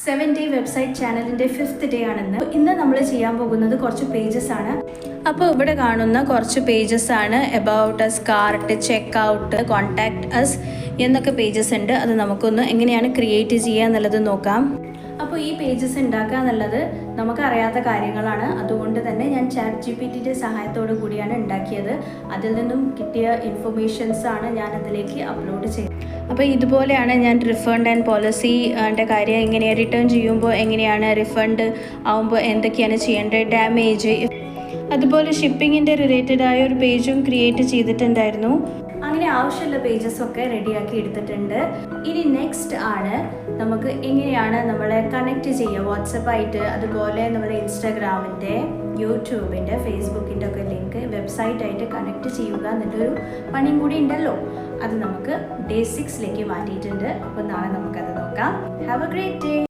7 day website ചാനലിൻ്റെ 5th day ആണെന്ന്. ഇന്ന് നമ്മൾ ചെയ്യാൻ പോകുന്നത് കുറച്ച് പേജസ് ആണ്. അപ്പോൾ ഇവിടെ കാണുന്ന കുറച്ച് പേജസ് ആണ്. About us, cart, check out, contact us എന്നൊക്കെ പേജസ് ഉണ്ട്. അത് നമുക്കൊന്ന് എങ്ങനെയാണ് ക്രിയേറ്റ് ചെയ്യുക എന്നുള്ളത് നോക്കാം. അപ്പോൾ ഈ പേജസ് ഉണ്ടാക്കുക എന്നുള്ളത് നമുക്കറിയാത്ത കാര്യങ്ങളാണ്. അതുകൊണ്ട് തന്നെ ഞാൻ ChatGPTയുടെ സഹായത്തോടു കൂടിയാണ് ഉണ്ടാക്കിയത്. അതിൽ നിന്നും കിട്ടിയ ഇൻഫർമേഷൻസ് ആണ് ഞാൻ അതിലേക്ക് അപ്ലോഡ് ചെയ്തത്. അപ്പോൾ ഇതുപോലെയാണ് ഞാൻ റിഫണ്ട് ആൻഡ് പോളിസിൻ്റെ കാര്യം എങ്ങനെയാണ് റിട്ടേൺ ചെയ്യുമ്പോൾ എങ്ങനെയാണ് റിഫണ്ട് ആവുമ്പോൾ എന്തൊക്കെയാണ് ചെയ്യേണ്ടത്, ഡാമേജ്, അതുപോലെ ഷിപ്പിങ്ങിൻ്റെ റിലേറ്റഡ് ആയ ഒരു പേജും ക്രിയേറ്റ് ചെയ്തിട്ടുണ്ടായിരുന്നു. അങ്ങനെ ആവശ്യമുള്ള പേജസ് ഒക്കെ റെഡിയാക്കി എടുത്തിട്ടുണ്ട്. ഇനി നെക്സ്റ്റ് ആണ് നമുക്ക് എങ്ങനെയാണ് നമ്മളെ കണക്ട് ചെയ്യുക വാട്സപ്പായിട്ട്, അതുപോലെ നമ്മുടെ ഇൻസ്റ്റാഗ്രാമിൻ്റെ, യൂട്യൂബിൻ്റെ, ഫേസ്ബുക്കിൻ്റെ ഒക്കെ ലിങ്ക് വെബ്സൈറ്റായിട്ട് കണക്ട് ചെയ്യുക എന്നുള്ളൊരു പണിയും കൂടി ഉണ്ടല്ലോ. അത് നമുക്ക് ഡേ 6 മാറ്റിയിട്ടുണ്ട്. അപ്പോൾ നാളെ നമുക്കത് നോക്കാം. Have A great day.